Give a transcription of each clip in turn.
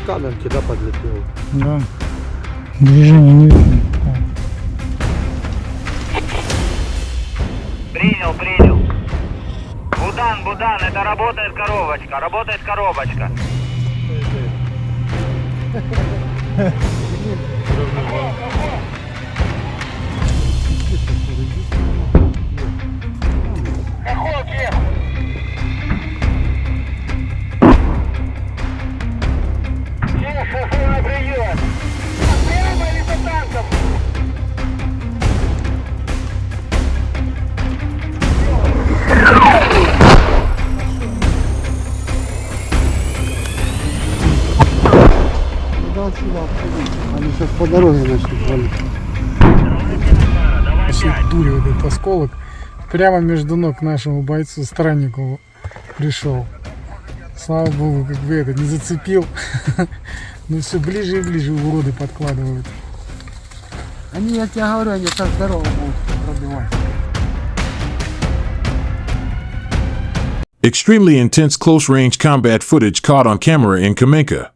Каменки, да, подлетел? Да. Движение не видно. Принял. Будан, это работает коробочка. Да, сюда. Они сейчас по дороге начнут валить. Вообще дури вот этот осколок прямо между ног нашему бойцу, страннику пришел. Слава богу, как бы это не зацепил. Но все ближе и ближе уроды подкладывают. Они, я тебе говорю, они так здорово будут пробивать. Extremely intense close-range combat footage caught on camera in Kamenka.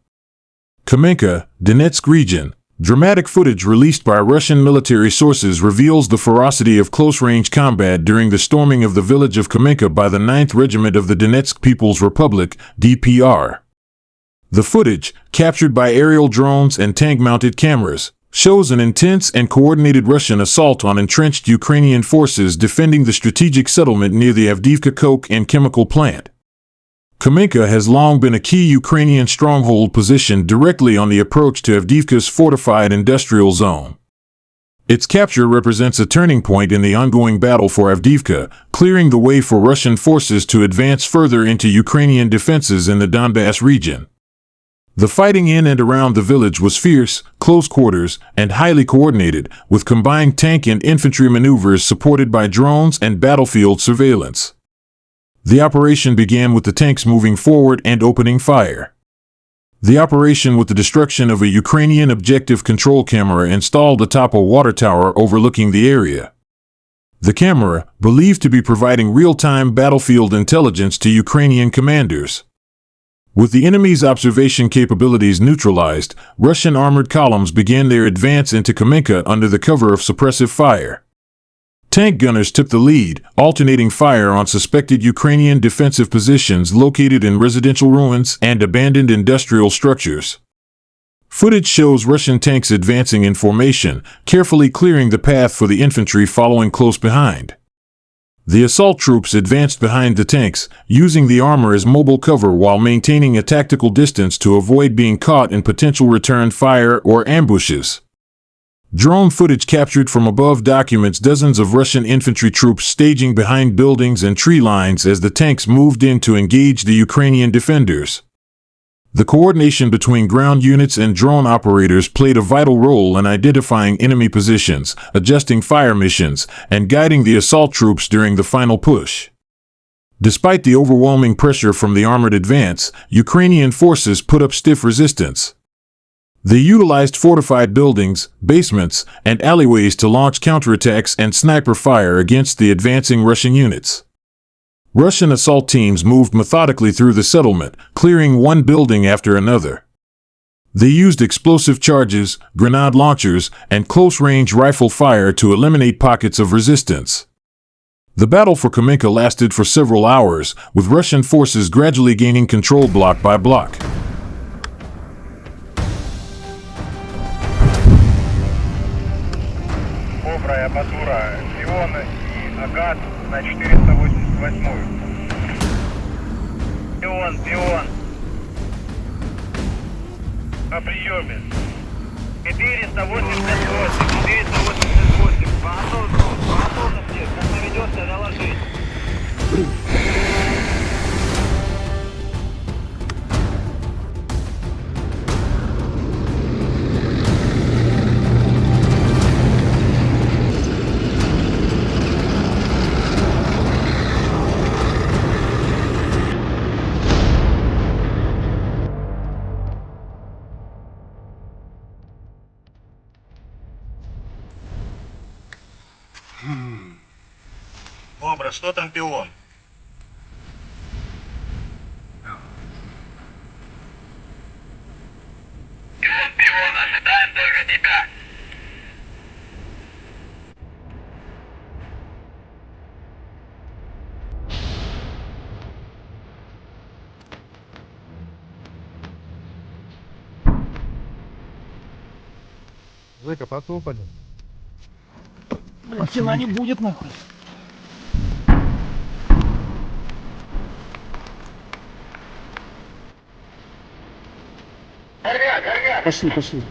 Kamenka, Donetsk region. Dramatic footage released by Russian military sources reveals the ferocity of close-range combat during the storming of the village of Kamenka by the 9th Regiment of the Donetsk People's Republic, DPR. The footage, captured by aerial drones and tank-mounted cameras, shows an intense and coordinated Russian assault on entrenched Ukrainian forces defending the strategic settlement near the Avdiivka coke and chemical plant. Kamenka has long been a key Ukrainian stronghold positioned directly on the approach to Avdiivka's fortified industrial zone. Its capture represents a turning point in the ongoing battle for Avdiivka, clearing the way for Russian forces to advance further into Ukrainian defenses in the Donbass region. The fighting in and around the village was fierce, close quarters, and highly coordinated, with combined tank and infantry maneuvers supported by drones and battlefield surveillance. The operation began with the tanks moving forward and opening fire. The operation with the destruction of a Ukrainian objective control camera installed atop a water tower overlooking the area. The camera, believed to be providing real-time battlefield intelligence to Ukrainian commanders. With the enemy's observation capabilities neutralized, Russian armored columns began their advance into Kamenka under the cover of suppressive fire. Tank gunners took the lead, alternating fire on suspected Ukrainian defensive positions located in residential ruins and abandoned industrial structures. Footage shows Russian tanks advancing in formation, carefully clearing the path for the infantry following close behind. The assault troops advanced behind the tanks, using the armor as mobile cover while maintaining a tactical distance to avoid being caught in potential return fire or ambushes. Drone footage captured from above documents dozens of Russian infantry troops staging behind buildings and tree lines as the tanks moved in to engage the Ukrainian defenders. The coordination between ground units and drone operators played a vital role in identifying enemy positions, adjusting fire missions, and guiding the assault troops during the final push. Despite the overwhelming pressure from the armored advance, Ukrainian forces put up stiff resistance. They utilized fortified buildings, basements, and alleyways to launch counterattacks and sniper fire against the advancing Russian units. Russian assault teams moved methodically through the settlement, clearing one building after another. They used explosive charges, grenade launchers, and close-range rifle fire to eliminate pockets of resistance. The battle for Kamenka lasted for several hours, with Russian forces gradually gaining control block by block. Батура, Пион и Агат на 488-ю. Пион. На приеме. 488. По готовности, как наведется, доложить. Добро, что там пион? Дай копаться упадет. Блин, стена не будет нахуй. Пошли, пошли.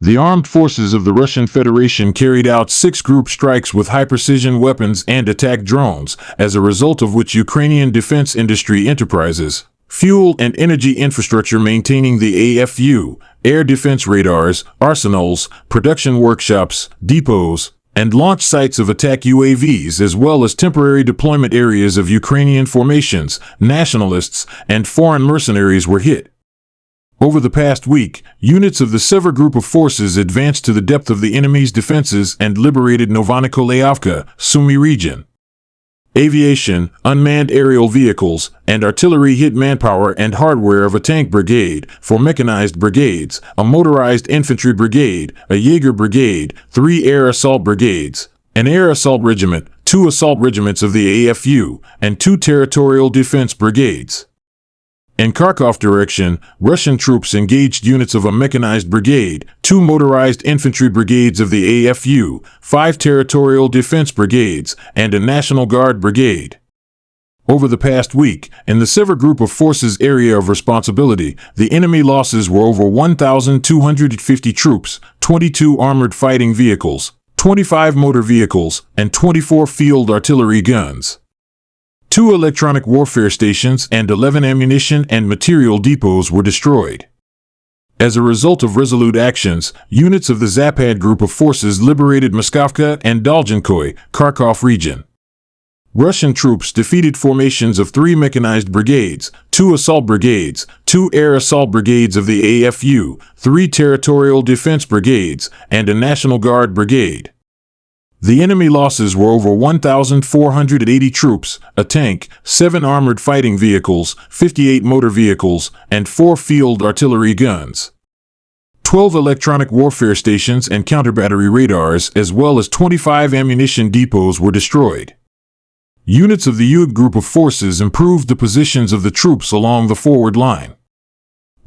The armed forces of the Russian Federation carried out 6 group strikes with high-precision weapons and attack drones, as a result of which Ukrainian defense industry enterprises, fuel and energy infrastructure maintaining the AFU, air defense radars, arsenals, production workshops, depots, and launch sites of attack UAVs, as well as temporary deployment areas of Ukrainian formations, nationalists, and foreign mercenaries were hit. Over the past week, units of the Sever Group of Forces advanced to the depth of the enemy's defenses and liberated Novonikolayevka, Sumy region. Aviation, unmanned aerial vehicles, and artillery hit manpower and hardware of a tank brigade, 4 mechanized brigades, a motorized infantry brigade, a Jaeger brigade, 3 air assault brigades, an air assault regiment, 2 assault regiments of the AFU, and 2 territorial defense brigades. In Kharkov direction, Russian troops engaged units of a mechanized brigade, 2 motorized infantry brigades of the AFU, 5 territorial defense brigades, and a National Guard brigade. Over the past week, in the Sever Group of Forces area of responsibility, the enemy losses were over 1,250 troops, 22 armored fighting vehicles, 25 motor vehicles, and 24 field artillery guns. 2 electronic warfare stations and 11 ammunition and material depots were destroyed. As a result of resolute actions, units of the Zapad Group of Forces liberated Moskovka and Dolzhenkoy, Kharkov region. Russian troops defeated formations of 3 mechanized brigades, 2 assault brigades, 2 air assault brigades of the AFU, 3 territorial defense brigades, and a National Guard brigade. The enemy losses were over 1,480 troops, a tank, 7 armored fighting vehicles, 58 motor vehicles, and 4 field artillery guns. 12 electronic warfare stations and counter-battery radars, as well as 25 ammunition depots were destroyed. Units of the UG Group of Forces improved the positions of the troops along the forward line.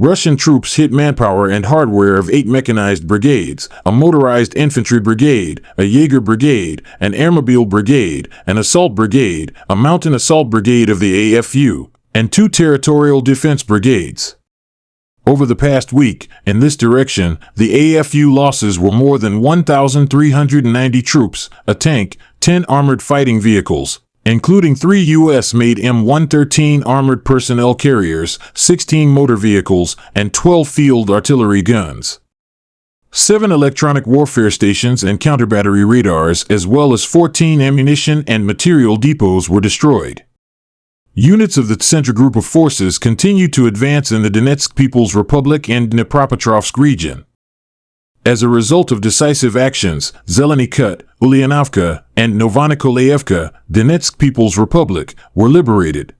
Russian troops hit manpower and hardware of 8 mechanized brigades, a motorized infantry brigade, a Jaeger brigade, an airmobile brigade, an assault brigade, a mountain assault brigade of the AFU, and 2 territorial defense brigades. Over the past week, in this direction, the AFU losses were more than 1,390 troops, a tank, 10 armored fighting vehicles, including 3 U.S.-made M113 armored personnel carriers, 16 motor vehicles, and 12 field artillery guns. 7 electronic warfare stations and counter-battery radars, as well as 14 ammunition and material depots were destroyed. Units of the Central Group of Forces continued to advance in the Donetsk People's Republic and Dnipropetrovsk region. As a result of decisive actions, Zeleny Kut, Ulyanovka, and Novonikolayevka, Donetsk People's Republic, were liberated.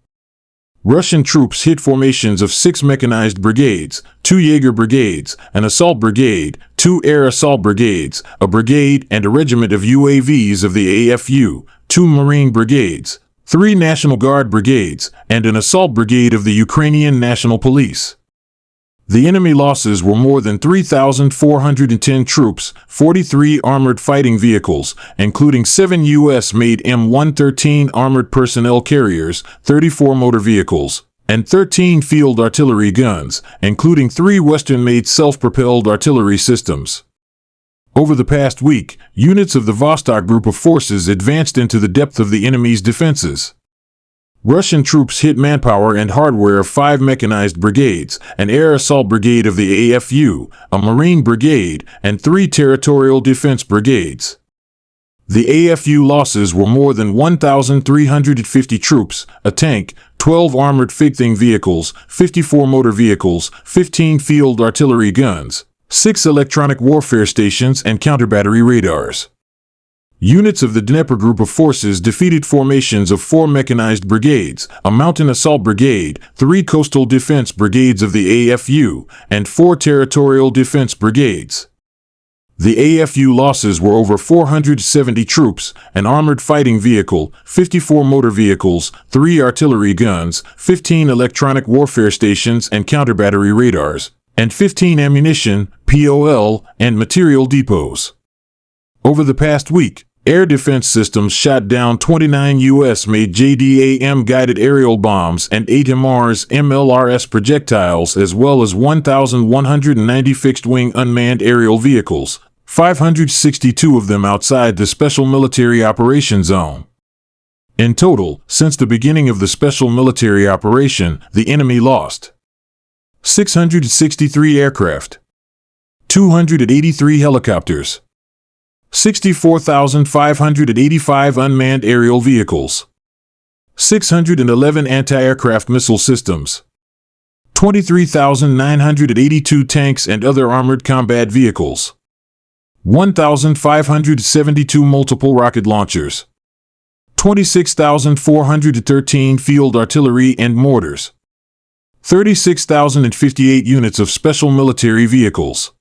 Russian troops hit formations of 6 mechanized brigades, 2 Jaeger brigades, an assault brigade, 2 air assault brigades, a brigade and a regiment of UAVs of the AFU, 2 Marine brigades, 3 National Guard brigades, and an assault brigade of the Ukrainian National Police. The enemy losses were more than 3,410 troops, 43 armored fighting vehicles, including 7 U.S.-made M113 armored personnel carriers, 34 motor vehicles, and 13 field artillery guns, including 3 Western-made self-propelled artillery systems. Over the past week, units of the Vostok Group of Forces advanced into the depth of the enemy's defenses. Russian troops hit manpower and hardware of 5 mechanized brigades, an air assault brigade of the AFU, a marine brigade, and 3 territorial defense brigades. The AFU losses were more than 1,350 troops, a tank, 12 armored fighting vehicles, 54 motor vehicles, 15 field artillery guns, 6 electronic warfare stations and counter-battery radars. Units of the Dnieper Group of Forces defeated formations of 4 mechanized brigades, a mountain assault brigade, 3 coastal defense brigades of the AFU, and 4 territorial defense brigades. The AFU losses were over 470 troops, an armored fighting vehicle, 54 motor vehicles, 3 artillery guns, 15 electronic warfare stations and counter-battery radars, and 15 ammunition, POL, and material depots. Over the past week, air defense systems shot down 29 U.S.-made JDAM-guided aerial bombs and 8 MLRS projectiles, as well as 1,190 fixed-wing unmanned aerial vehicles, 562 of them outside the Special Military Operation Zone. In total, since the beginning of the Special Military Operation, the enemy lost 663 aircraft, 283 helicopters, 64,585 unmanned aerial vehicles, 611 anti-aircraft missile systems, 23,982 tanks and other armored combat vehicles, 1,572 multiple rocket launchers, 26,413 field artillery and mortars, 36,058 units of special military vehicles,